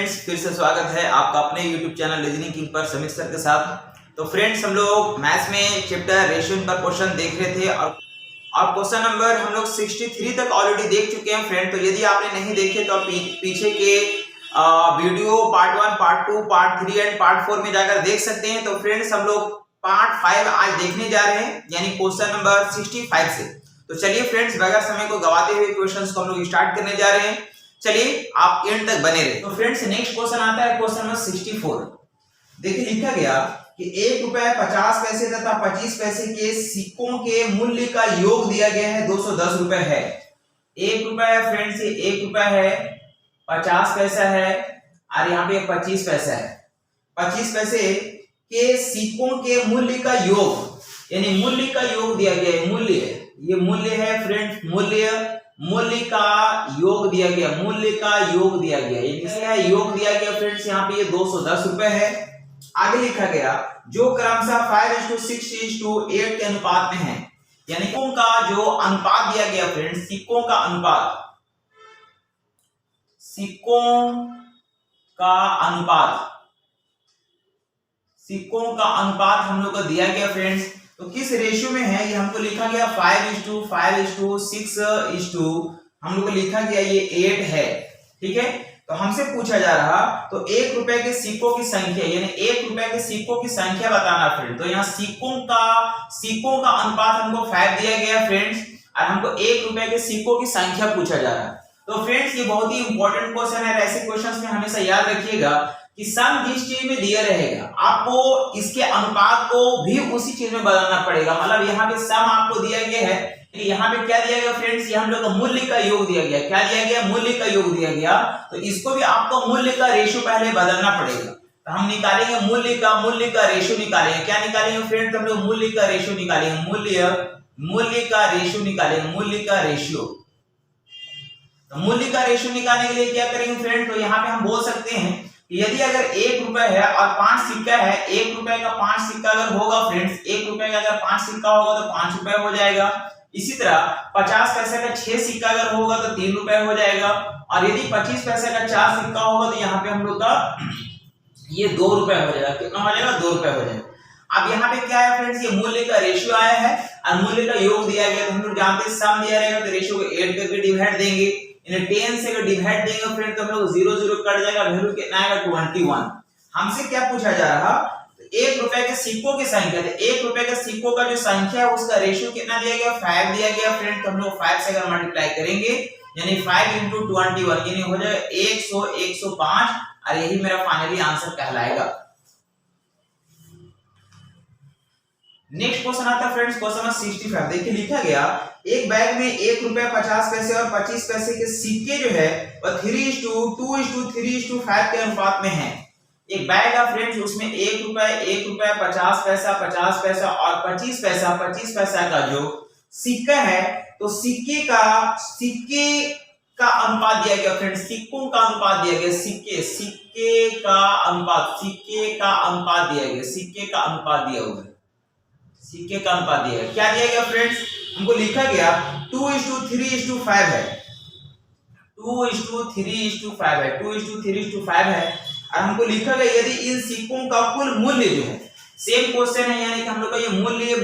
Friends, फिर से स्वागत है आपका अपने YouTube चैनल रीजनिंग किंग पर समीर सर के साथ। तो फ्रेंड्स, हम लोग मैथ्स में चैप्टर रेशियो पर क्वेश्चन देख रहे थे और क्वेश्चन नंबर हम लोग 63 तक ऑलरेडी देख चुके हैं फ्रेंड। तो यदि आपने नहीं देखे तो आप पीछे के video part 1, part 2, part 3 and part 4 में जाकर देख सकते हैं। तो फ्रेंड्स, हम लोग पार्ट 5 आज देखने जा रहे हैं, यानी क्वेश्चन नंबर 65 से। तो चलिए फ्रेंड्स, बगैर समय को गवाते हुए क्वेश्चंस को हम लोग स्टार्ट करने जा रहे हैं। चलिए आप एंड तक बने रहे। तो फ्रेंड्स, नेक्स्ट क्वेश्चन आता है क्वेश्चन नंबर 64। देखिए लिखा गया कि 1 रुपए 50 पैसे तथा 25 पैसे के सिक्कों के मूल्य का योग दिया गया है 210 रुपए है। 1 रुपए फ्रेंड्स, ये 1 रुपए है, 50 पैसा है और यहाँ पे 25 पैसा है। 25 पैसे के सिक्कों के मूल्य का योग, यानी मूल्य का योग दिया गया है। मूल्य, ये मूल्य है फ्रेंड्स, मूल्य का योग दिया गया, मूल्य का योग दिया गया, ये किसका योग दिया गया फ्रेंड्स, यहाँ पे ये 210 रुपए है। आगे लिखा गया जो क्रमशः 5:6:8 के अनुपात में है, यानी सिक्कों का जो अनुपात दिया गया फ्रेंड्स, सिक्कों का अनुपात, सिक्कों का अनुपात, सिक्कों का अनुपात हम लोग को दिया गया फ्रेंड्स। तो किस रेशियो में है, ये हमको लिखा गया 5:5:6 हम लोग को लिखा गया ये 8 है। ठीक है, तो हमसे पूछा जा रहा तो 1 रुपए के सिक्कों की संख्या, यानी 1 रुपए के सिक्कों की संख्या बताना फ्रेंड। तो यहाँ सिक्कों का अनुपात हमको 5 दिया गया फ्रेंड्स और हमको 1 रुपए के सिक्कों की संख्या पूछा जा रहा है। तो फ्रेंड्स, ये बहुत ही इंपॉर्टेंट क्वेश्चन है। ऐसे क्वेश्चंस में हमेशा याद रखिएगा कि सम जिस चीज में दिया रहेगा आपको इसके अनुपात को भी उसी चीज में बदलना पड़ेगा। मतलब यहाँ पे सम आपको दिया गया है, यहाँ पे क्या दिया गया फ्रेंड्स, ये हम लोग का मूल्य का योग दिया गया। क्या दिया गया? मूल्य का योग दिया गया। तो इसको भी आपको मूल्य का रेशियो पहले बदलना पड़ेगा। तो हम निकालेंगे मूल्य का रेशियो निकालेंगे। क्या निकालेंगे फ्रेंड्स, हम लोग मूल्य का रेशियो निकालेंगे। मूल्य का रेशियो निकालेंगे, मूल्य का रेशियो। तो मूल्य का रेशियो निकालने के लिए क्या करेंगे फ्रेंड, तो यहाँ पे हम बोल सकते हैं यदि अगर 1 रुपए है और 5 सिक्का है, 1 रुपए का 5 सिक्का अगर होगा फ्रेंड्स, 1 रुपए का अगर 5 सिक्का होगा तो 5 रुपए हो जाएगा। इसी तरह 50 पैसे का 6 सिक्का अगर होगा तो 3 रुपए हो जाएगा। और यदि 25 पैसे का 4 सिक्का होगा तो यहाँ पे हम लोग का ये 2 रुपए हो जाएगा। कितना हो जाएगा? 2 रुपए हो जाएगा। अब यहाँ पे क्या है फ्रेंड्स, ये मूल्य का रेशियो आया है और मूल्य का योग दिया गया। तो हम लोग जानते हैं सम दिया रहेगा तो रेशियो को 8 करके डिवाइड देंगे। 10 से अगर डिवाइड देंगे फ्रेंड तो हम लोग 0 0 कट जाएगा, वैल्यू कितना आएगा? 21। हमसे क्या पूछा जा रहा, तो 1 रुपए के सिक्कों की संख्या, तो 1 रुपए के सिक्कों का जो संख्या है उसका रेशियो कितना दिया गया? 5 दिया गया फ्रेंड। तो हम लोग 5 से अगर मल्टीप्लाई करेंगे यानी 5 × 21 यानी हो जाएगा 100 105 और यही मेरा फाइनली आंसर कहलाएगा। नेक्स्ट क्वेश्चन आता है फ्रेंड्स क्वेश्चन नंबर 65। देखिए लिखा गया एक बैग में 1 रुपया 50 पैसे और 25 पैसे के सिक्के जो है वह 3:2:3:5 के अनुपात में है। एक बैग है फ्रेंड्स, उसमें 1 रुपया 50 पैसा और 25 पैसा का जो सिक्का है, तो सिक्के का अनुपात दिया गया फ्रेंड्स, सिक्कों का अनुपात दिया गया, सिक्के का अनुपात दिया गया, सिक्के का अनुपात दिया हुआ है, सिक्के का अनुपात दिया गया। क्या दिया गया फ्रेंड्स, हमको लिखा गया 2:3:5 है, 2:3:5 है, 2:3:5 है। और हमको लिखा गया यदि इन सिक्कों का कुल मूल्य जो है, सेम क्वेश्चन है, यानी कि हम लोग का ये मूल्य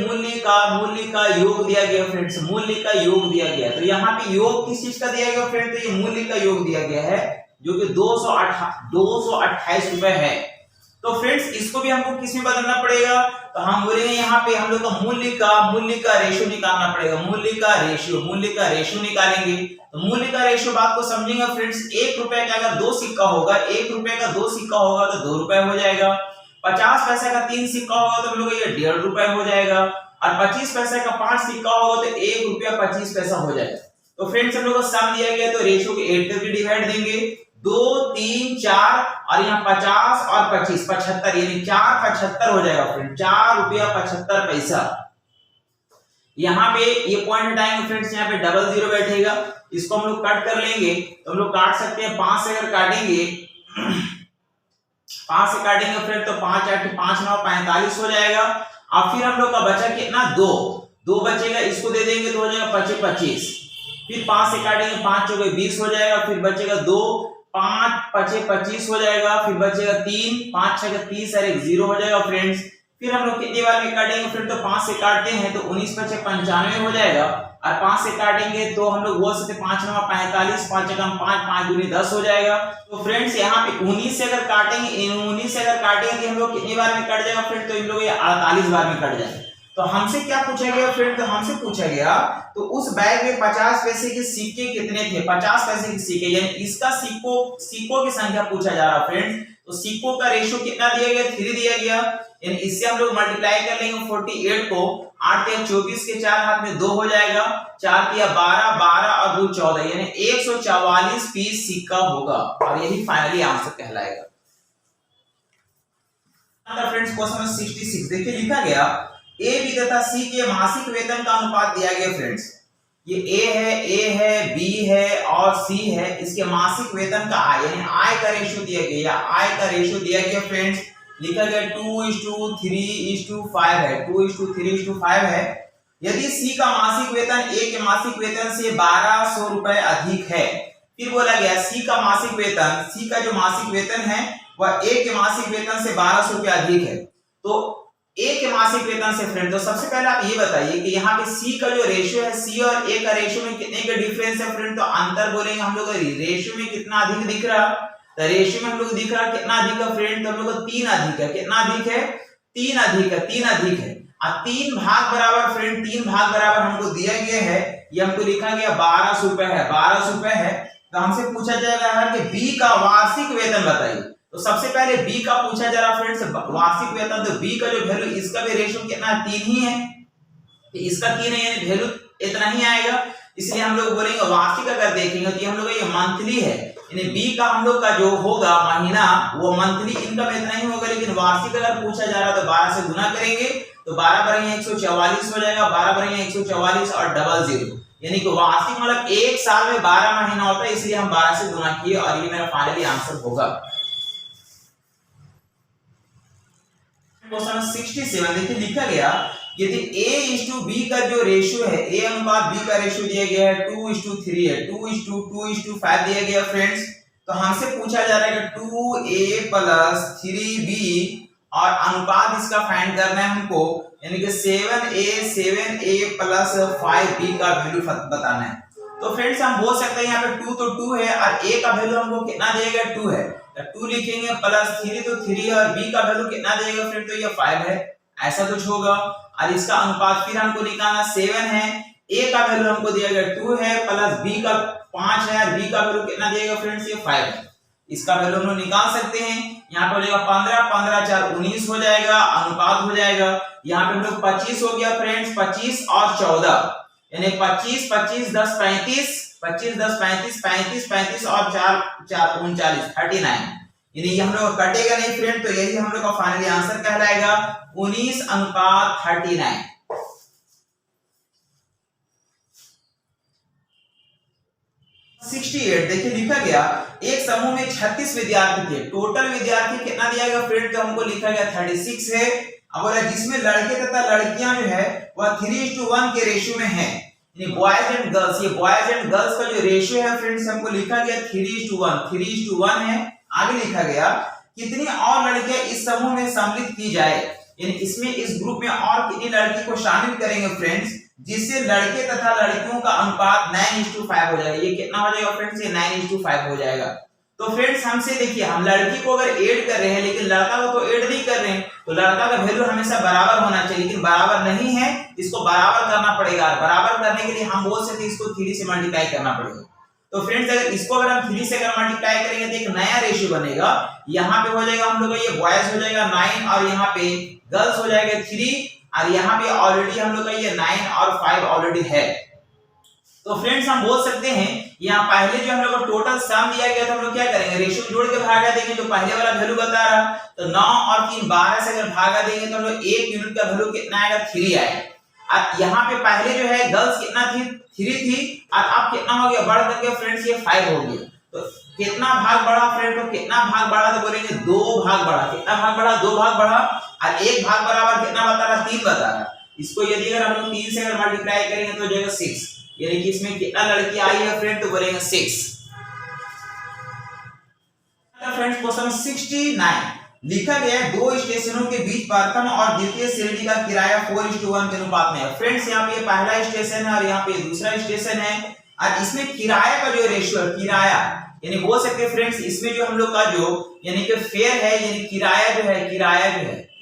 का योग दिया गया फ्रेंड्स, मूल्य का योग दिया गया। तो यहाँ पे योग किस चीज का दिया गया फ्रेंड, तो ये मूल्य का योग दिया गया है जो कि 228 रुपए है। तो फ्रेंड्स, इसको भी हमको किस में बदलना पड़ेगा, तो हम बोलेंगे यहाँ पे हम लोग का मूल्य का रेशियो निकालना पड़ेगा। मूल्य का रेशियो निकालेंगे। तो मूल्य का रेशियो बात को समझेंगे फ्रेंड्स। 1 रुपए का अगर 2 सिक्का होगा, 1 रुपए का 2 सिक्का होगा तो 2 रुपए हो जाएगा। 50 पैसे का 3 सिक्का होगा तो हम लोग ये 1.5 रुपए हो जाएगा। और 25 पैसे का 5 सिक्का होगा तो 1 रुपया 25 पैसा हो जाएगा। तो फ्रेंड्स, हम लोग को सम दिया गया तो रेशियो को 8 करके डिवाइड देंगे। 2 3 4 और यहाँ 50 और 25 75 यानी 4.75 हो जाएगा फ्रेंड, 4 रुपया 75 पैसा। यहाँ पे ये पॉइंट हटाएंगे फ्रेंड्स, यहाँ पे डबल 0 बैठेगा, इसको हम लोग कट कर लेंगे। तो हम लोग काट सकते हैं 5 से अगर काटेंगे 5 से काटेंगे फ्रेंड तो 5 8 5 9 45 हो जाएगा। और फिर हम लोग का बचा कितना? 2 बचेगा, इसको दे देंगे तो हो जाएगा 25। फिर 5 से काटेंगे 5 चौके 20 हो जाएगा। फिर बचेगा 2 5 पचे 25 हो जाएगा, फिर बचेगा 3, 5 6 30 और 1 0 हो जाएगा फ्रेंड्स। फिर हम लोग कितनी बार में काटेंगे फ्रेंड, तो 5 से काटते हैं तो 19 पचे 95 हो जाएगा, और 5 से काटेंगे तो हम लोग बोल सकते 5 9 45, 5 एकम 5, 5 दूनी 10 हो जाएगा। तो फ्रेंड्स यहाँ पे 19 से अगर काटेंगे, 19 से अगर काटेंगे कि हम लोग कितनी बार में कट जाएगा फ्रेंड, तो इन लोग ये 48 बार में कट जाएगा। तो हमसे क्या पूछा गया फ्रेंड, तो हमसे पूछा गया तो उस बैग में 50 पैसे के सिक्के कितने थे, 50 पैसे के सिक्के, यानी इसका सिक्कों की संख्या पूछा जा रहा फ्रेंड्स। तो सिक्कों का रेशियो कितना दिया गया, 3 दिया गया, यानी इससे हम लोग मल्टीप्लाई कर लेंगे 48 को, 8 या 24 के 4 हाथ में 2 हो जाएगा, 4 या 12, 12 और 2 14, यानी 144 पीस सिक्का होगा, और यही फाइनली आंसर कहलाएगा। फ्रेंड्स क्वेश्चन नंबर 66 देखिए लिखा गया ए बी तथा सी के मासिक वेतन का अनुपात दिया गया फ्रेंड्स। ये ए है, बी है और सी है, इसके मासिक वेतन का आय यानी आय का रेशियो दिया गया, आय का रेशियो दिया गया फ्रेंड्स। लिखा गया 2:3:5 है, 2:3:5 है। यदि सी का मासिक वेतन ए के मासिक वेतन से 1200 रुपए अधिक है, फिर बोला गया सी का मासिक वेतन, सी का जो मासिक वेतन है वह ए के मासिक वेतन से 1200 रुपए अधिक है, तो ए के मासिक वेतन से फ्रेंड, तो सबसे पहले आप ये बताइए कि यहाँ पे सी का जो रेशियो है, सी और ए का रेशियो में कितने का डिफरेंस है फ्रेंड, तो अंतर बोलेंगे हम लोग रेशियो में कितना अधिक दिख रहा, तो रेशियो में हम लोग दिख रहा कितना अधिक है फ्रेंड, तो हम लोग 3 अधिक है, कितना अधिक है, 3 अधिक है, 3 अधिक है, और 3 भाग बराबर फ्रेंड, 3 भाग बराबर हमको दिया गया है, ये हमको लिखा गया 1200 रुपए है, 1200 रुपए है। तो हमसे पूछा जाएगा कि बी का वार्षिक वेतन बताइए, तो सबसे पहले बी का पूछा जा रहा फ्रेंड्स वार्षिक वेतन, तो बी का जो वैल्यू, इसका भी रेशियो कितना 3 ही है, तो इसका 3 है यानी वैल्यू इतना ही आएगा, इसलिए हम लोग बोलेंगे वार्षिक अगर देखेंगे तो हम लोग ये मंथली है, यानी बी का हम लोग का जो होगा महीना वो मंथली इनकम इतना ही होगा, लेकिन वार्षिक अगर पूछा जा रहा तो 12 से गुना करेंगे तो 12 बराबर 144 हो जाएगा, 12 बराबर 144 और 00, यानी कि वार्षिक मतलब एक साल में 12 महीना होता है, इसलिए हम 12 से गुना किए और ये मेरा फाइनली आंसर होगा। क्वेश्चन 67 देखिए लिखा गया यदि A:B का जो रेशियो है, A अनुपात B का रेशियो दिया गया है 2:3 है, 2:2:5 दिया गया फ्रेंड्स, तो हमसे पूछा जा रहा है कि 2A + 3B और अनुपात इसका फाइंड करना है हमको, यानी कि 7A + 5B का वैल्यू बताना है। तो फ्रेंड्स हम बोल सकते हैं यहाँ पे 2 तो 2 है और A का वैल्यू हमको कितना दिया गया 2 है, तो 2 लिखेंगे प्लस 3 तो 3 और B का वैल्यू कितना देगा फ्रेंड, तो ये 5 है, ऐसा कुछ होगा। और इसका अनुपात फिर हमको निकालना 7 है, A का वैल्यू हमको दिया गया 2 है प्लस B का 5 है और B का वैल्यू कितना देगा फ्रेंड्स, ये 5 है, इसका वैल्यू हम लोग निकाल सकते हैं। यहाँ पे हो जाएगा 15 15 4 19 हो जाएगा, अनुपात हो जाएगा, यहाँ पे हम लोग 25 हो गया फ्रेंड्स, 25 और 14 यानी 25 25 10 35, 25 10 35 35 35 और 4 4 39 39, यानी हम लोग कटेगा नहीं फ्रेंड, तो यही हम लोग का फाइनली आंसर कहलाएगा 19:39। 68 देखिए लिखा गया एक समूह में 36 विद्यार्थी थे, टोटल विद्यार्थी कितना दिया गया फ्रेंड, तो हमको लिखा गया 36 है। अब बोला जिसमें लड़के तथा लड़कियां जो है वह 3:1 के रेशियो में है, यानी बॉयज एंड गर्ल्स, ये बॉयज एंड गर्ल्स का जो रेशियो है फ्रेंड्स हमको लिखा गया 3:1 है। आगे लिखा गया कितनी और लड़कियां इस समूह में सम्मिलित की जाए, यानी इसमें इस ग्रुप में और कितनी लड़की को शामिल करेंगे फ्रेंड्स, जिससे लड़के तथा लड़कियों का अनुपात 9:5 हो जाएगा। ये कितना हो जाएगा फ्रेंड्स, ये 9:5 हो जाएगा। तो फ्रेंड्स हमसे देखिए हम लड़की को अगर ऐड कर रहे हैं लेकिन लड़का को तो ऐड नहीं कर रहे हैं, तो लड़का का वैल्यू हमेशा बराबर होना चाहिए, लेकिन बराबर नहीं है, इसको बराबर करना पड़ेगा। बराबर करने के लिए हम बोल सकते हैं इसको 3 से मल्टीप्लाई करना पड़ेगा। तो फ्रेंड्स अगर इसको अगर हम 3 से अगर मल्टीप्लाई करेंगे तो एक नया रेशियो बनेगा, यहाँ पे हो जाएगा हम लोग ये बॉयज हो जाएगा 9 और यहाँ पे गर्ल्स हो जाएगा 3, और यहाँ पे ऑलरेडी हम लोग का ये 9 और 5 ऑलरेडी है। तो फ्रेंड्स हम बोल सकते हैं यहाँ पहले जो हम लोग को टोटल सम दिया गया था, हम लोग क्या करेंगे रेशियो जोड़ के भागा देंगे, जो पहले वाला वैल्यू बता रहा, तो 9 और 3 12 से अगर भागा देंगे तो हम लोग 1 यूनिट का वैल्यू कितना आएगा 3 आएगा। अब यहाँ पे पहले जो है गर्ल्स कितना थी 3 थी, और अब कितना हो गया बढ़ करके फ्रेंड्स ये 5 हो गया। तो कितना भाग बढ़ा फ्रेंड, तो कितना भाग बढ़ा, तो बोलेंगे 2 भाग बढ़ा। कितना भाग बढ़ा 2 भाग बढ़ा, और 1 भाग बराबर कितना बता रहा 3 बता रहा। इसको यदि अगर हम लोग 3 से अगर मल्टीप्लाई करेंगे तो जो है 6, यानी कि इसमें कितना लड़की आई है फ्रेंड, तो बोलेंगे 6। फ्रेंड्स क्वेश्चन 69 लिखा गया है दो स्टेशनों के बीच प्रथम और द्वितीय श्रेणी का किराया 4:1 के अनुपात में है। फ्रेंड्स यहाँ पे पहला स्टेशन है और यहाँ पे दूसरा स्टेशन है और इसमें किराया का जो रेशियो है, किराया यानी बोल सकते हैं फ्रेंड्स इसमें जो हम लोग का जो यानी कि फेयर है यानी किराया जो है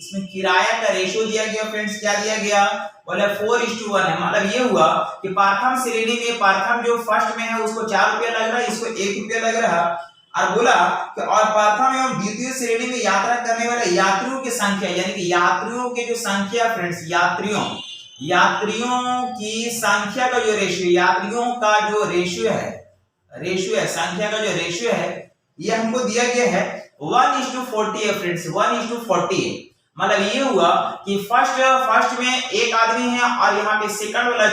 इसमें किराया का रेशियो दिया गया फ्रेंड्स। क्या दिया गया बोले 4:1 है। मतलब ये हुआ कि प्रथम श्रेणी में प्रथम जो फर्स्ट में है उसको 4 रुपया लग रहा है, इसको 1 रुपया लग रहा है। और बोला कि और प्रथम एवं द्वितीय श्रेणी में यात्रा करने वाले यात्रियों की संख्या यानी कि यात्रियों की जो संख्या फ्रेंड्स यात्रियों की संख्या का जो रेशियो यात्रियों का जो रेशियो है संख्या का जो रेशियो है ये हमको दिया गया है 1:40 है फ्रेंड्स 1:40 है। मतलब ये हुआ कि फर्स्ट में एक आदमी है और यहाँ पे सेकंड वाला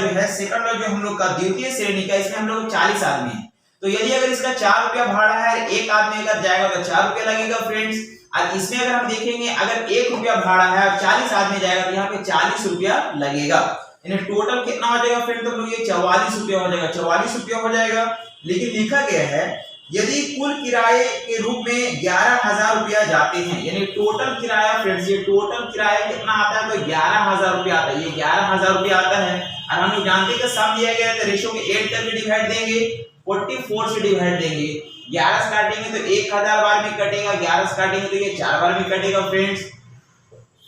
जो हम लोग का द्वितीय श्रेणी का इसमें हम लोग 40 आदमी है। तो यदि अगर इसका 4 रुपया भाड़ा है एक आदमी अगर जाएगा तो 4 रुपया लगेगा फ्रेंड्स। और इसमें अगर हम देखेंगे अगर 1 रुपया भाड़ा है और 40 आदमी जाएगा तो यहाँ पे 40 रुपया लगेगा। यानी टोटल कितना हो जाएगा फ्रेंड तो ये 44 रुपया हो जाएगा 44 रुपया हो जाएगा। लेकिन लिखा गया है यदि कुल किराए के रूप में 11,000 रुपया जाते हैं यानी टोटल किराया फ्रेंड्स ये टोटल किराया कितना आता है तो 11,000 रुपया आता है। ये 11,000 रुपया आता है और हम लोग जानते हैं कि सम दिया गया है तो रेशियो को 8 करके डिवाइड देंगे 44 से डिवाइड देंगे। 11 से काटेंगे तो 1000 बार में कटेगा 11 से काटेंगे तो ये 4 बार में कटेगा फ्रेंड्स।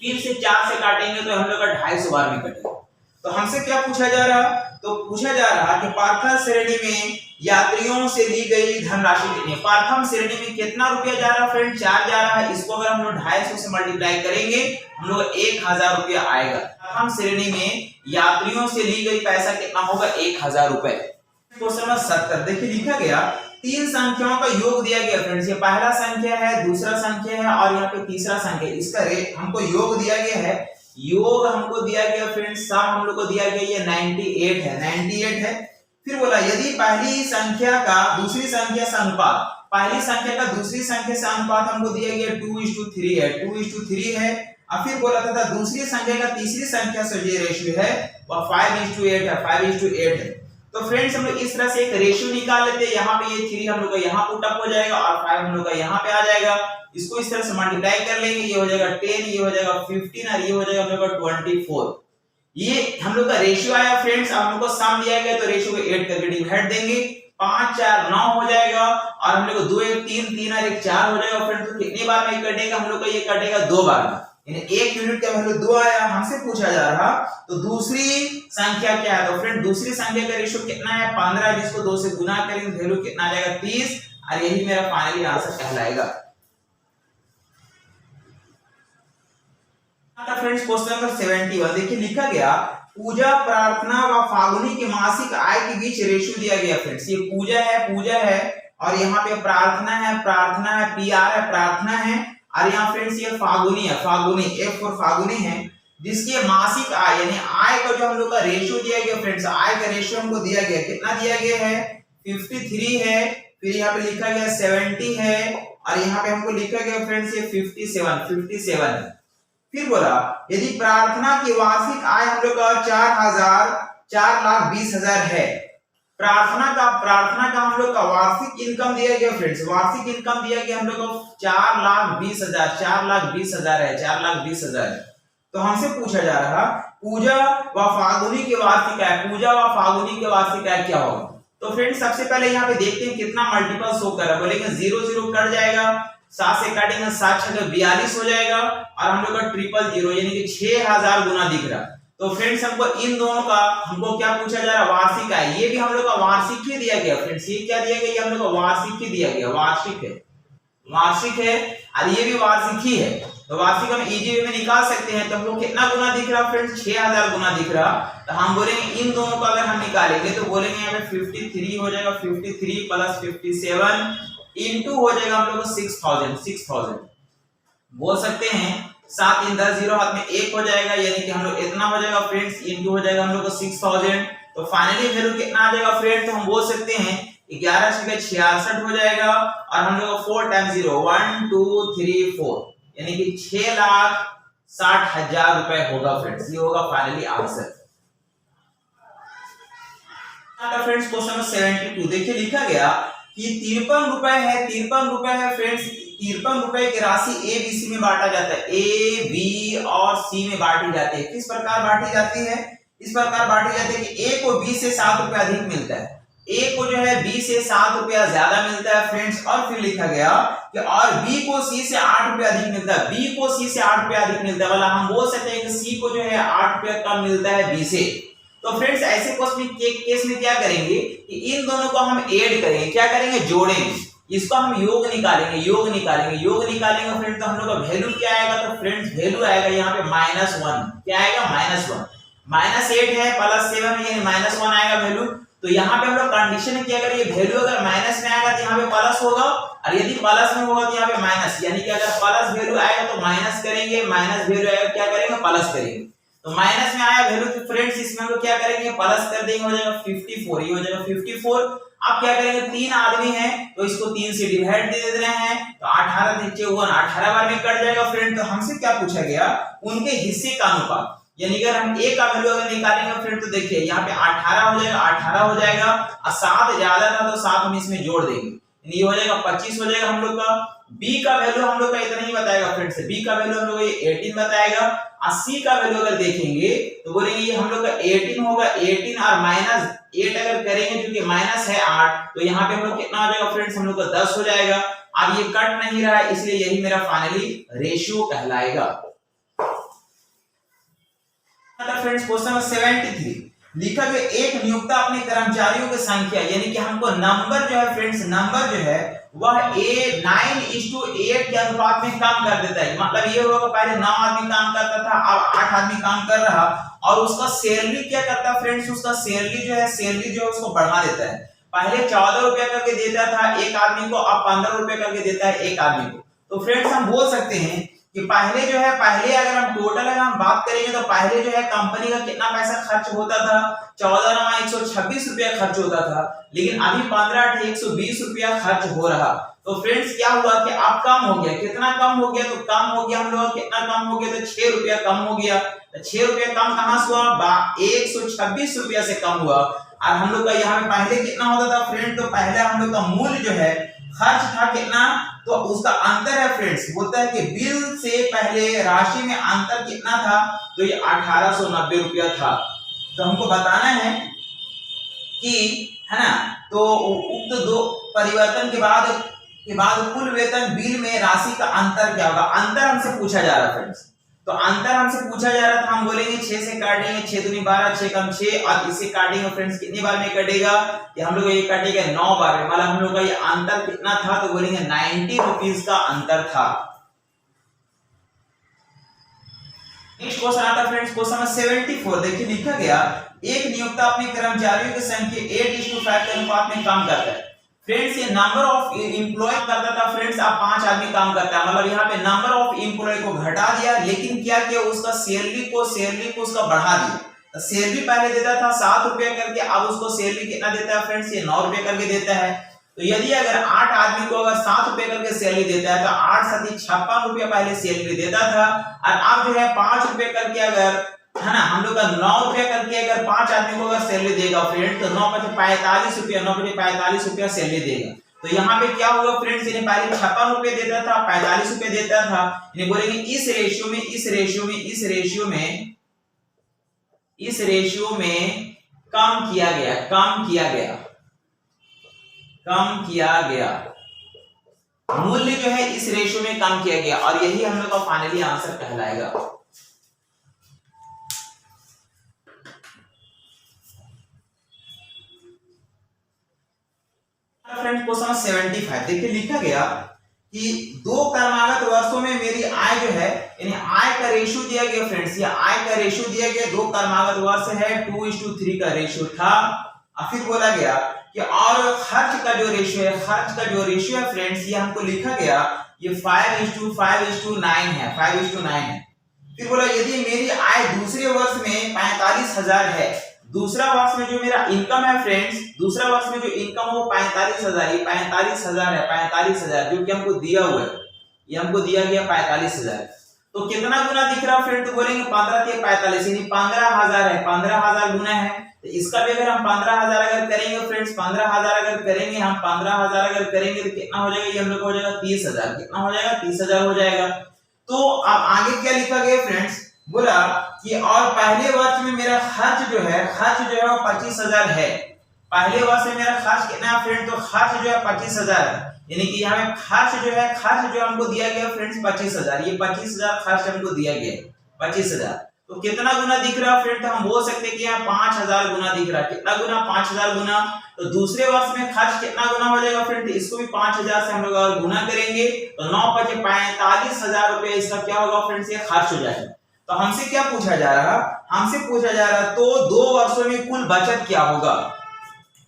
फिर से 4 से काटेंगे तो हम लोग का 250 बार में कटेगा। तो हमसे क्या पूछा जा रहा तो पूछा जा रहा कि प्रथम श्रेणी में यात्रियों से ली गई धनराशि कितनी है। प्रथम श्रेणी में कितना रुपया जा रहा है फ्रेंड 4 जा रहा है। इसको अगर हम लोग 250 से मल्टीप्लाई करेंगे हम लोग 1000 रुपया आएगा। प्रथम श्रेणी में यात्रियों से ली गई पैसा कितना होगा 1000 रुपए। क्वेश्चन नंबर 70 देखिए लिखा गया तीन संख्याओं का योग दिया गया फ्रेंड्स। ये पहला संख्या है दूसरा संख्या है और यहाँ पे तीसरा संख्या है। इसका हमको योग दिया गया है योग हमको दिया गया फ्रेंड्स सम हम लोग को दिया गया ये 98 है। फिर बोला यदि पहली संख्या का दूसरी संख्या से अनुपात पहली संख्या का दूसरी संख्या से अनुपात हमको दिया गया 2:3 है 2:3 है। और फिर बोला था दूसरी संख्या का तीसरी संख्या से जो रेशियो है वह 5:8 है 5:8 है। तो फ्रेंड्स हम लोग इस तरह से एक रेशियो निकाल लेते हैं। यहाँ पे ये 3 हम लोग का यहाँ पुट अप हो जाएगा और 5 हम लोग का यहाँ पे आ जाएगा। इसको इस तरह से मल्टीप्लाई कर लेंगे ये हो जाएगा 10 ये हो जाएगा 15 और ये हो जाएगा हम लोग का 24। ये हम लोग का रेशियो आया फ्रेंड्स। अब हम लोग को सम दिया गया तो रेशियो को 8 करके डिवाइड देंगे 5 4 9 हो जाएगा और हम लोग को 2 1 3 3 और 1 4 हो जाएगा फ्रेंड्स। तो कितनी बार में कटेगा हम लोग का ये कटेगा 2 बार में यानी 1 यूनिट का वैल्यू 2 आया। हमसे पूछा जा रहा तो दूसरी संख्या क्या है तो फ्रेंड दूसरी संख्या का रेशियो कितना है 15 जिसको 2 से गुना करेंगे वैल्यू कितना आ जाएगा 30 और यही मेरा फाइनली आंसर कहलाएगा। फ्रेंड्स क्वेश्चन नंबर 71 देखिए लिखा गया पूजा प्रार्थना व फागुनी की मासिक आय के बीच रेशियो दिया गया फ्रेंड्स। ये पूजा है और यहाँ पे प्रार्थना है PR है प्रार्थना है और यहाँ फ्रेंड्स ये फागुनी है F फॉर फागुनी है जिसकी मासिक आय यानी आय का जो हम लोग का रेशियो दिया गया फ्रेंड्स आय का रेशियो हमको दिया गया कितना दिया गया है 53 है। फिर यहाँ पे लिखा गया 70 है और यहाँ पे हमको लिखा गया फ्रेंड्स ये 57 है। फिर बोला यदि प्रार्थना की वार्षिक आय हम लोग का 4,20,000 है। प्रार्थना का हम लोग का वार्षिक इनकम दिया गया फ्रेंड्स वार्षिक इनकम दिया गया हम लोग को 4,20,000 है 4,20,000। तो हमसे पूछा जा रहा पूजा व फागुनी के वार्षिक आय क्या होगा। तो फ्रेंड्स सबसे पहले यहाँ पे देखते हैं कितना मल्टीपल शो कर रहा है। बोलेंगे 0 0 कट जाएगा 7 से काटेंगे 7 6 42 हो जाएगा और हम लोग का 000 यानी कि 6000 गुना दिख रहा। तो फ्रेंड्स हमको इन दोनों का हमको क्या पूछा जा रहा है वार्षिक आय। ये भी हम लोग का वार्षिक ही दिया गया फ्रेंड्स। ये क्या दिया गया ये हम लोग का वार्षिक ही दिया गया वार्षिक है और ये भी वार्षिक ही है। तो वार्षिक हम इजी वे में निकाल सकते हैं। तो हमको कितना गुना दिख रहा फ्रेंड्स 6000 गुना दिख रहा। तो हम बोलेंगे इन दोनों को अगर हम निकालेंगे तो बोलेंगे यहाँ पे 53 हो जाएगा 53 प्लस 57 इंटू हो जाएगा हम लोग को 6000 बोल सकते हैं। 7 3 10 0 हाथ में 1 हो जाएगा यानी कि हम लोग इतना हो जाएगा फ्रेंड्स इंटू हो जाएगा हम लोग को 6000। तो फाइनली वैल्यू कितना आ जाएगा फ्रेंड्स तो हम बोल सकते हैं 11 से 66 हो जाएगा और हम लोग 4 टाइम्स 0 1 2 3 4 यानी कि 6,60,000 रुपए होगा फ्रेंड्स। ये होगा finally answer. Friends question number 72 देखिए लिखा गया कि 53 रुपए है फ्रेंड्स ₹53 की राशि ए बी सी में बांटा जाता है, ए बी और सी में बांटी जाती है। किस प्रकार बांटी जाती है? इस प्रकार बांटी जाती है कि ए को बी से ₹7 अधिक मिलता है, ए को जो है बी से ₹7 ज्यादा मिलता है फ्रेंड्स। और फिर लिखा गया कि और बी को सी से ₹8 अधिक मिलता है, बी को सी से ₹8 अधिक मिलता है, मतलब हम बोल सकते हैं कि सी को जो है ₹8 कम मिलता है बी से। तो फ्रेंड्स ऐसे केस में क्या करेंगे कि इन दोनों को हम ऐड करेंगे, क्या करेंगे? जोड़ेंगे, इसको हम योग निकालेंगे, योग निकालेंगे फ्रेंड्स। तो हम लोग का वैल्यू क्या आएगा? तो फ्रेंड्स वैल्यू आएगा यहाँ पे -1। क्या आएगा? -1। -8 है +7 है, यानी -1 आएगा वैल्यू। तो यहाँ पे हम लोग कंडीशन क्या करें, ये वैल्यू अगर माइनस में आएगा तो यहाँ पे प्लस होगा, और यदि प्लस में होगा तो यहाँ पे माइनस, यानी कि अगर प्लस वैल्यू आएगा तो माइनस करेंगे, माइनस वैल्यू आएगा क्या करेंगे? प्लस करेंगे। तो माइनस में आया वैल्यू तो फ्रेंड्स इसमें हम लोग क्या करेंगे? प्लस कर देंगे, हो जाएगा 54, ये हो जाएगा 54। अब क्या करेंगे? 3 आदमी हैं तो इसको 3 से डिवाइड दे रहे हैं, तो 18 नीचे 18 बार में कट जाएगा फ्रेंड। तो हमसे क्या पूछा गया? उनके हिस्से का अनुपात, यानी अगर हम ए का वैल्यू अगर निकालेंगे फ्रेंड तो देखिए यहाँ पे 18 हो जाएगा, 18 हो जाएगा, और 7 ज्यादा था तो 7 हम इसमें जोड़ देंगे, ये हो जाएगा 25 हो जाएगा हम लोग का। बी का वैल्यू हम लोग का इतना ही बताएगा फ्रेंड्स, बी का वैल्यू हम लोग ये 18 बताएगा। और सी का वैल्यू अगर देखेंगे तो बोलेंगे ये हम लोग का 18 होगा, 18 और -8 अगर करेंगे क्योंकि माइनस है 8, तो यहाँ पे हम लोग कितना हो जाएगा फ्रेंड्स? हम लोग का 10 हो जाएगा। अब ये कट नहीं रहा है इसलिए यही मेरा फाइनली रेशियो कहलाएगा। फ्रेंड्स क्वेश्चन नंबर 73 लिखा गया एक नियोक्ता अपने कर्मचारियों की संख्या, यानी कि हमको नंबर जो है फ्रेंड्स, नंबर जो है वह 9:8 के अनुपात में काम कर देता है। मतलब ये होगा पहले 9 आदमी काम करता था, अब 8 आदमी काम कर रहा, और उसका सैलरी क्या करता है फ्रेंड्स? उसका सैलरी जो है उसको बढ़ा देता है। पहले 14 रुपया करके देता था एक आदमी को, अब 15 रुपया करके देता है एक आदमी को। तो फ्रेंड्स हम बोल सकते हैं कि पहले जो है, पहले अगर हम टोटल अगर हम बात करेंगे तो पहले जो है कंपनी का कितना पैसा खर्च होता था? 14,126 रुपया खर्च होता था, लेकिन अभी 15,120 रुपया खर्च हो रहा। तो फ्रेंड्स क्या हुआ कि अब कम हो गया, कितना कम हो गया? तो कम हो गया हम लोग कितना कम हो गया? तो 6 रुपया कम हो गया। तो 6 रुपया कम कहां से हुआ? 126 रुपया से कम हुआ। और हम लोग का यहाँ पे पहले कितना होता था फ्रेंड? तो पहले हम लोग का मूल्य जो है खर्च था कितना? तो उसका अंतर है फ्रेंड्स, बोलता है कि बिल से पहले राशि में अंतर कितना था? तो ये 1890 रुपया था। तो हमको बताना है कि है ना, तो उक्त दो परिवर्तन के बाद कुल वेतन बिल में राशि का अंतर क्या होगा? अंतर हमसे पूछा जा रहा है फ्रेंड्स। तो अंतर हमसे पूछा जा रहा था, हम बोलेंगे 6 से काटेंगे, 6 दूनी 12, 6 कम 6, और इसे काटेंगे फ्रेंड्स कितनी बार में कटेगा? ये हम लोग ये काटेगा 9 बार में, मतलब हम लोग का ये अंतर कितना था? तो बोलेंगे 90 रुपीस का अंतर था। नेक्स्ट क्वेश्चन आता है फ्रेंड्स क्वेश्चन नंबर 74। देखिए लिखा गया एक नियोक्ता अपने कर्मचारियों की संख्या 8:5 के अनुपात में काम करता है। फ्रेंड्स ये नंबर ऑफ एम्प्लॉय करता था फ्रेंड्स, अब 5 आदमी काम करता है, मतलब यहाँ पे नंबर ऑफ एम्प्लॉय को घटा दिया, लेकिन क्या किया? उसका सैलरी को उसका बढ़ा दिया। तो सैलरी पहले देता था 7 रुपया करके, अब उसको सैलरी कितना देता है फ्रेंड्स? ये 9 रुपया करके देता है। तो यदि अगर 8 आदमी को अगर 7 रुपए करके सैलरी देता है तो 8 7 56 रुपया पहले सैलरी देता था, और अब जो है 5 रुपए करके अगर है ना हम लोग का 9 रुपया करके अगर 5 आदमी को अगर सैलरी देगा फ्रेंड, तो 9 × 45 रुपया, 9 × 45 रुपया सैलरी देगा। तो यहाँ पे क्या होगा फ्रेंड्स? इन्हें पहले 56 रुपये देता था, 45 रुपये देता था। इन्हें बोलेंगे इस रेशियो में कम किया गया, मूल्य जो है इस रेशियो में कम किया गया, और यही हम लोग का फाइनली आंसर कहलाएगा। फ्रेंड्स क्वेश्चन 75 देखिए लिखा गया कि 2 कर्मागत वर्षों में मेरी आय जो है, यानी आय का रेशियो दिया गया फ्रेंड्स, ये आय का रेशियो दिया गया, 2 कर्मागत वर्ष है, 2:3 का रेशियो था। और फिर बोला गया कि और खर्च का जो रेशियो है फ्रेंड्स, ये हमको लिखा गया ये 5:9 है, 5:9 है। फिर बोला यदि मेरी आय दूसरे वर्ष में 45,000 है, दूसरा वर्ष में जो मेरा इनकम है फ्रेंड्स, दूसरा वर्ष में जो इनकम है वो 45,000, ये 45,000 है, 45,000 जो कि हमको दिया हुआ है, ये हमको दिया गया 45,000। तो कितना गुना दिख रहा है फ्रेंड? तो बोलेंगे 15 × 45, यानी 15,000 है, 15,000 गुना है। तो इसका भी अगर हम 15,000 अगर करेंगे फ्रेंड्स, 15,000 अगर करेंगे हम 15,000 अगर करेंगे तो कितना हो जाएगा, ये हम लोग हो जाएगा 30,000। कितना हो जाएगा, 30,000 हो जाएगा। तो अब आगे क्या लिखा गया फ्रेंड्स, बोला कि और पहले वर्ष में मेरा खर्च जो है वो 25,000 है। पहले वर्ष में मेरा खर्च कितना है फ्रेंड, तो खर्च जो है 25,000 है। यानी कि यहाँ पे खर्च जो हमको दिया गया फ्रेंड्स 25,000, ये 25,000 खर्च हमको दिया गया 25,000। तो कितना गुना दिख रहा है फ्रेंड, तो हम बोल सकते हैं कि यहाँ 5,000 गुना दिख रहा है। कितना गुना, 5,000 गुना। तो दूसरे वर्ष में खर्च कितना गुना हो जाएगा फ्रेंड, तो इसको भी 5,000 से हम लोग अगर गुना करेंगे तो 9 × 5 = 45,000 रुपए इसका क्या होगा फ्रेंड्स, ये खर्च हो जाएगा। तो हमसे क्या पूछा जा रहा, हमसे पूछा जा रहा तो 2 वर्षों में कुल बचत क्या होगा।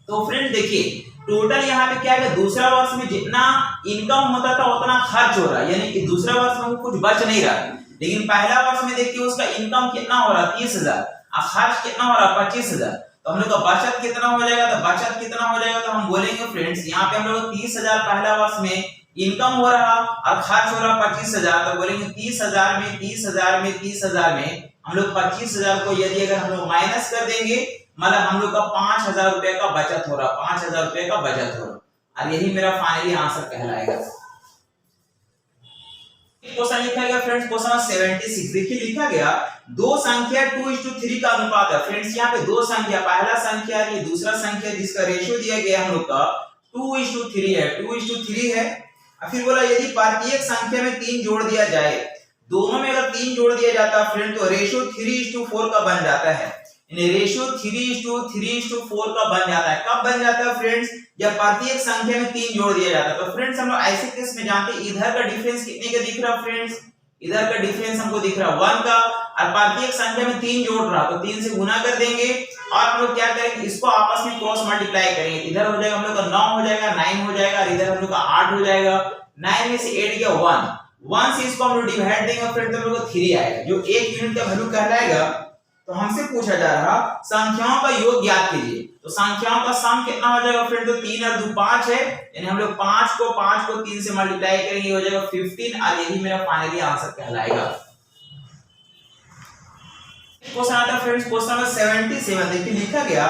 तो फ्रेंड देखिए टोटल यहाँ पे क्या है, दूसरा वर्ष में जितना इनकम होता था उतना खर्च हो रहा है, यानी कि दूसरा वर्ष में कुछ बच नहीं रहा। लेकिन पहला वर्ष में देखिए उसका इनकम कितना हो रहा, 30,000, और खर्च कितना हो रहा, 25,000। तो हम लोग का बचत कितना हो जाएगा, तो बचत कितना हो जाएगा, तो हम बोलेंगे फ्रेंड्स यहाँ पे हम लोग 30,000 पहला वर्ष में इनकम हो रहा और खर्च हो रहा 25,000। तो बोलेंगे 30,000 में 30,000 में 30,000 में हम लोग 25,000 को यदि अगर हम लोग माइनस कर देंगे, मतलब हम लोग का 5,000 रुपए का बचत हो रहा, 5,000 रुपए का बचत हो रहा। और यही मेरा फाइनली आंसर कहलाएगा। क्वेश्चन लिखा गया फ्रेंड्स, क्वेश्चन 76 देखिए लिखा गया दो संख्या 2:3 का अनुपात है। फ्रेंड्स यहाँ पे दो संख्या, पहला संख्या ये दूसरा संख्या जिसका रेशियो दिया गया हम लोग का 2:3 है, 2:3 है। और फिर बोला यदि प्रत्येक संख्या में 3 जोड़ दिया जाए, दोनों में अगर 3 जोड़ दिया जाता है फ्रेंड तो रेशियो 3:4 का बन जाता है। रेशियो 3:4 का बन जाता है। कब बन जाता है फ्रेंड्स, जब प्रत्येक संख्या में 3 जोड़ दिया जाता है। तो फ्रेंड्स हम लोग ऐसे केस में जानते हैं इधर का डिफरेंस कितने का दिख रहा है फ्रेंड्स, इधर का डिफरेंस हमको दिख रहा है 1 का, और प्रत्येक संख्या में 3 जोड़ रहा तो 3 से गुना कर देंगे और हम लोग क्या करेंगे, इसको आपस में क्रॉस मल्टीप्लाई करेंगे। इधर हो जाएगा हम लोग का 9 हो जाएगा, 9 हो जाएगा, और इधर हम लोग का 8 हो जाएगा। 9 में से 8 गया 1 से इसको हम लोग डिवाइड देंगे फ्रेंड्स, हम लोग को 3 आएगा जो 1 यूनिट का वैल्यू कहलाएगा। तो हमसे पूछा जा रहा संख्याओं का योग ज्ञात कीजिए। तो संख्याओं का सम कितना हो जाएगा फ्रेंड, तो 3 और 2 5 है, यानी हम लोग 5 को 3 से मल्टीप्लाई करेंगे हो जाएगा 15, और यही मेरा फाइनली आंसर कहलाएगा। क्वेश्चन आता है फ्रेंड्स क्वेश्चन नंबर 77 देखिए लिखा गया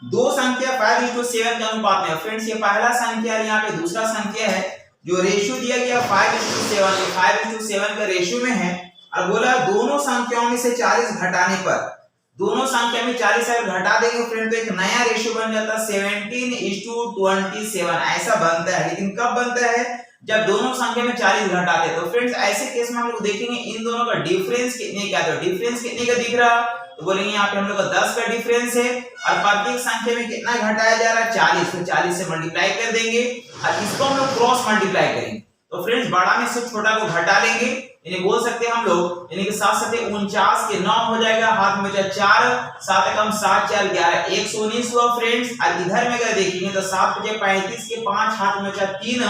दो संख्या 5:7 के अनुपात में। फ्रेंड्स ये पहला संख्या है, यहाँ पे दूसरा संख्या है, जो रेशियो दिया गया 5:7, 5:7 का रेशियो में है। और बोला दोनों संख्याओं में से 40 घटाने पर, दोनों संख्या में 40 अगर घटा देंगे फ्रेंड तो एक नया रेशियो बन जाता है 17:27 ऐसा बनता है। लेकिन कब बनता है, जब दोनों संख्या में 40 घटाते हैं। तो फ्रेंड्स ऐसे केस में हम लोग देखेंगे इन दोनों का डिफरेंस कितने का, तो डिफरेंस कितने का दिख रहा, तो बोलेंगे यहाँ पे हम लोग का 10 का डिफरेंस है, और प्रत्येक संख्या में कितना घटाया जा रहा है 40, तो 40 से मल्टीप्लाई कर देंगे और इसको हम लोग क्रॉस मल्टीप्लाई करेंगे। तो फ्रेंड्स बड़ा में से छोटा को घटा लेंगे, यानी बोल सकते हैं हम लोग, यानी कि 7 7 49 के 9 हो जाएगा, हाथ में 4 7 कम 7 4 11 119 हुआ फ्रेंड्स। और इधर में अगर देखेंगे तो 7 5 35 के 5 हाथ में 3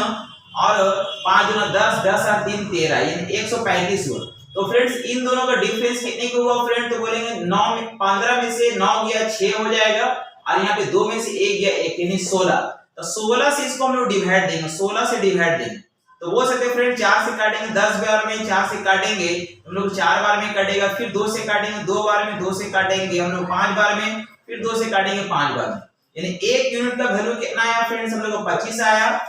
और 5 गुना 10 10 और 3 13 यानी 135 हुआ। तो फ्रेंड्स इन दोनों का डिफरेंस कितने का हुआ फ्रेंड, तो बोलेंगे 9 में 15 में से 9 गया 6 हो जाएगा, और यहाँ पे 2 में से 1 गया 1 यानी 16। तो 16 से इसको हम लोग डिवाइड देंगे, 16 से डिवाइड देंगे। तो बोल सकते हैं फ्रेंड 4 से काटेंगे 10 बार में, 4 से काटेंगे हम लोग 4 बार में कटेगा, फिर 2 से काटेंगे 2 बार में, 2 से काटेंगे हम लोग 5 बार में, फिर 2 से काटेंगे 5 बार में, यानी 1 यूनिट का वैल्यू कितना आया फ्रेंड्स, हम लोग को 25 आया।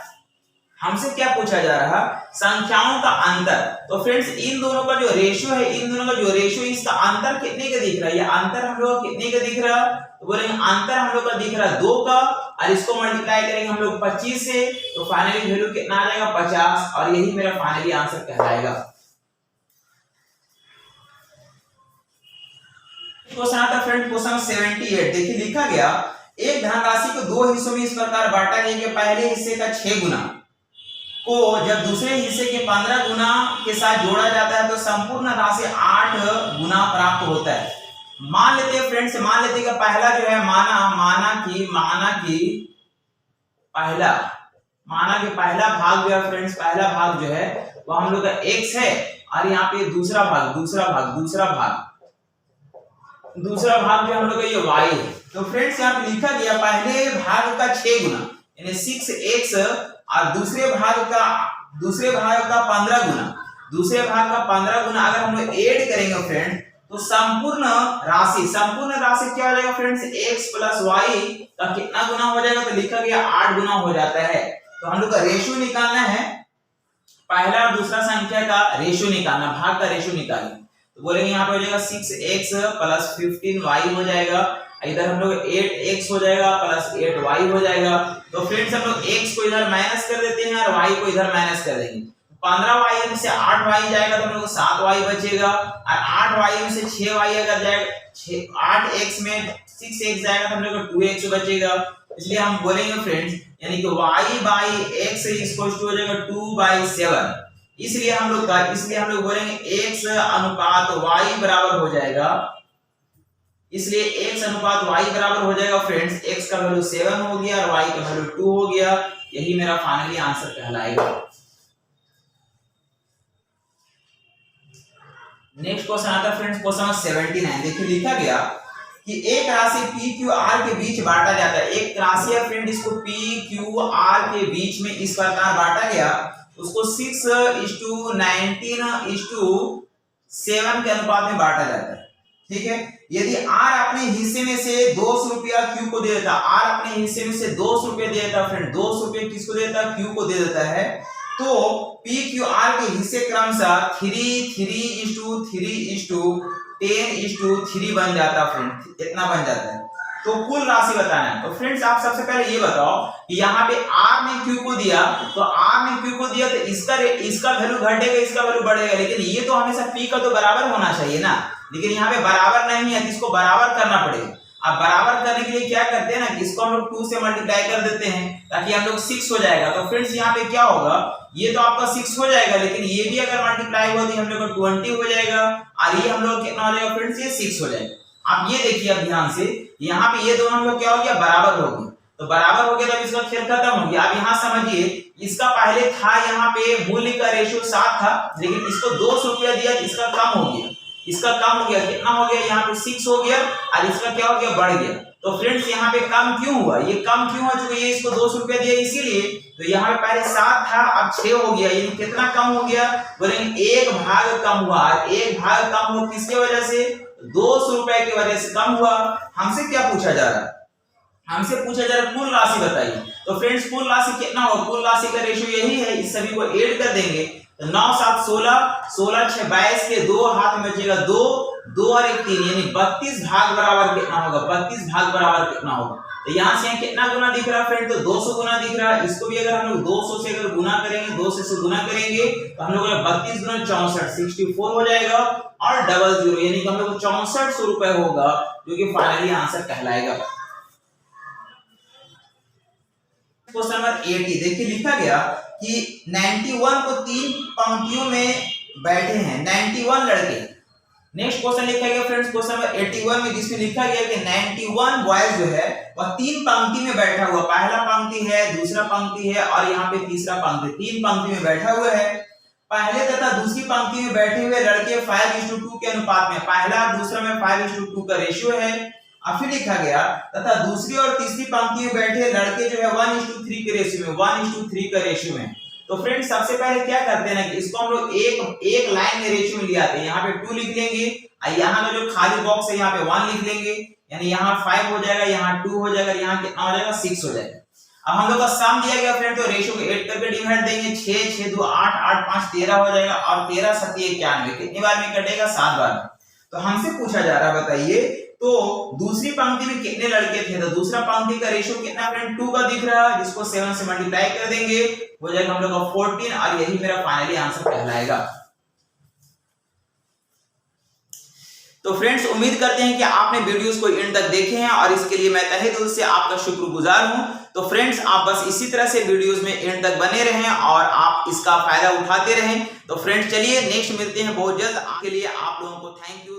हमसे क्या पूछा जा रहा, संख्याओं का अंतर। तो फ्रेंड्स इन दोनों का जो रेशियो है, इन दोनों का जो रेशियो इसका अंतर कितने का दिख रहा है, ये अंतर हम लोग कितने का दिख रहा, तो बोलेंगे अंतर हम लोग का दिख रहा है 2 का, और इसको मल्टीप्लाई करेंगे हम लोग 25 से, तो फाइनली वैल्यू कितना आ जाएगा 50, और यही मेरा फाइनली आंसर कहलाएगा। क्वेश्चन आता है फ्रेंड क्वेश्चन 78 देखिए लिखा गया एक धनराशि को 2 हिस्सों में इस प्रकार बांटा गया कि पहले हिस्से का 6 गुना को जब दूसरे हिस्से के 15 गुना के साथ जोड़ा जाता है तो संपूर्ण राशि 8 गुना प्राप्त होता है। मान लेते हैं फ्रेंड्स, मान लेते हैं कि पहला जो है माना कि पहला भाग जो है फ्रेंड्स, पहला भाग जो है वो हम लोग का x है, और यहाँ पे दूसरा भाग जो हम लोग का ये y है। तो फ्रेंड्स यहाँ पे लिखा गया पहले भाग का 6 गुना यानी 6x, और दूसरे भाग का 15 गुना, दूसरे भाग का 15 गुना अगर हम लोग ऐड करेंगे फ्रेंड तो संपूर्ण राशि क्या हो जाएगा फ्रेंड्स, x प्लस वाई का कितना गुना हो जाएगा, तो लिखा गया 8 गुना हो जाता है। तो हम लोग का रेशियो निकालना है, पहला और दूसरा संख्या का रेशियो निकालना, भाग का रेशियो निकालना। तो बोलेंगे यहाँ पे हो जाएगा 6x प्लस 15y हो जाएगा, इधर हम लोग 8x हो जाएगा प्लस 8y हो जाएगा। तो फ्रेंड्स हम लोग x को इधर माइनस कर देते हैं और y को इधर माइनस कर देंगे। 15y में से 8y जाएगा तो हम लोग को 7y बचेगा, और 8y में से 6y अगर जाएगा, 8x में 6x जाएगा तो हम लोग को 2x बचेगा। इसलिए हम बोलेंगे फ्रेंड्स, यानी कि y by x equal to हो जाएगा 2/7। इसलिए हम लोग बोलेंगे x अनुपात y बराबर हो जाएगा, इसलिए x अनुपात y बराबर हो जाएगा फ्रेंड्स, x का वैल्यू 7 हो गया और y का वैल्यू 2 हो गया। यही मेरा फाइनली आंसर कहलाएगा। नेक्स्ट क्वेश्चन आता है फ्रेंड्स, क्वेश्चन नंबर 79। देखिए लिखा गया कि एक राशि p q r के बीच बांटा जाता है। एक राशि है फ्रेंड, इसको p q r के बीच में इस प्रकार बांटा गया, उसको 6:19:7 के अनुपात में बांटा जाता है। ठीक है, यदि r अपने हिस्से में से 200 रुपया q को दे देता, r अपने हिस्से में से 200 रुपये दे देता फ्रेंड, 200 रुपये किसको दे देता, q को दे देता है, तो p q r के हिस्से क्रमशः 3:3:10:3 बन जाता फ्रेंड, इतना बन जाता है। तो कुल राशि बताना है। तो फ्रेंड्स आप सबसे पहले ये बताओ कि यहाँ पे r ने q को दिया, तो r ने q को दिया तो इसका वैल्यू घटेगा, इसका वैल्यू बढ़ेगा, लेकिन ये तो हमेशा p का तो बराबर होना चाहिए ना, लेकिन यहाँ पे बराबर नहीं है, इसको बराबर करना पड़ेगा। अब बराबर करने के लिए क्या करते हैं ना, इसको हम लोग 2 से मल्टीप्लाई कर देते हैं ताकि हम लोग 6 हो जाएगा। तो फ्रेंड्स यहाँ पे क्या होगा, ये तो आपका 6 हो जाएगा, लेकिन ये भी अगर मल्टीप्लाई हुआ तो हम लोग को 20 हो जाएगा, और ये हम लोग कितना हो जाएगा फ्रेंड्स, ये 6 हो जाएगा। आप ये देखिए अब ध्यान से, यहाँ पे ये दोनों हम लोग क्या हो गया, बराबर हो गए। तो बराबर हो गया तब इसका खेल खत्म हो गया। अब यहाँ समझिए, इसका पहले था यहाँ पे मूल्य का रेशियो 7 था, लेकिन इसको 200 रुपया दिया, इसका कम हो गया, कितना हो गया, यहाँ पे 6 हो गया, और इसका क्या हो गया, बढ़ गया। तो फ्रेंड्स यहाँ पे कम क्यों हुआ, ये कम क्यों हुआ, चूंकि ये इसको 200 रुपया दिया इसीलिए। तो यहाँ पे पहले 7 था, अब 6 हो गया, ये कितना कम हो गया, बोलेंगे 1 भाग कम हुआ। 1 भाग कम हुआ किसके वजह से, 200 रुपए की वजह से कम हुआ। हमसे क्या पूछा जा रहा है, हमसे पूछा जा रहा है कुल राशि बताइए। तो फ्रेंड्स कुल राशि कितना होगा, कुल राशि का रेशियो यही है, इस सभी को ऐड कर देंगे। तो 9 7 16, 16 6 22 के 2 हाथ में बचेगा 2, 2 और 1 3, यानी 32 भाग बराबर कितना होगा, 32 भाग बराबर कितना होगा। तो यहाँ से कितना गुना दिख रहा है फ्रेंड, तो 200 गुना दिख रहा है। इसको भी अगर हम लोग 200 से अगर गुना करेंगे, 200 से गुना करेंगे तो हम लोग 32 गुना 64, 64 हो जाएगा, और 00 यानी कि हम लोग 6400 रुपए होगा, जो कि फाइनली आंसर कहलाएगा। क्वेश्चन नंबर 80 देखिए लिखा गया कि 91 को 3 पंक्तियों में बैठे हैं 91 लड़के। नेक्स्ट क्वेश्चन लिखा गया फ्रेंड्स क्वेश्चन नंबर 81 में, जिसमें लिखा गया कि 91 बॉयज जो है वह 3 पंक्ति में बैठा हुआ, पहला पंक्ति है, दूसरा पंक्ति है और यहाँ पे तीसरा पंक्ति, 3 पंक्ति में बैठा हुआ है। पहले तथा दूसरी पंक्ति में बैठे हुए लड़के 5:2 के अनुपात में, पहला और दूसरा में 5:2 का रेशियो है। और फिर लिखा गया तथा दूसरी और तीसरी पंक्ति में बैठे लड़के जो है 1:3 के रेशियो में, 1:3 का रेशियो में। तो फ्रेंड्स सबसे पहले क्या करते हैं ना कि इसको हम लोग एक लाइन में रेशियो में ले आते हैं। यहाँ पे 2 लिख लेंगे और यहाँ का जो खाली बॉक्स है यहाँ पे 1 लिख लेंगे, यानी यहाँ 5 हो जाएगा, यहाँ 2 हो जाएगा, यहाँ कितना हो जाएगा 6 हो जाएगा। अब हम लोग का सम दिया गया फ्रेंड, तो रेशियो को ऐड करके डिवाइड देंगे, 6 6 2 8 8 5 13 हो जाएगा, और 13 7 91 कितनी बार में कटेगा, 7 बार में। तो हमसे पूछा जा रहा है बताइए तो दूसरी पंक्ति में कितने लड़के थे, तो दूसरा पंक्ति का रेशियो कितना फ्रेंड 2 का दिख रहा है, जिसको 7 से मल्टीप्लाई कर देंगे हो जाएगा हम लोग का 14, और यही मेरा फाइनली आंसर कहलाएगा। तो फ्रेंड्स उम्मीद करते हैं कि आपने वीडियोस को एंड तक देखे हैं, और इसके लिए मैं तहे दिल से आपका शुक्रगुजार हूं। तो फ्रेंड्स आप बस इसी तरह से वीडियोस में एंड तक बने रहें और आप इसका फायदा उठाते रहें। तो फ्रेंड्स चलिए नेक्स्ट मिलते हैं बहुत जल्द, आपके लिए आप लोगों को थैंक यू।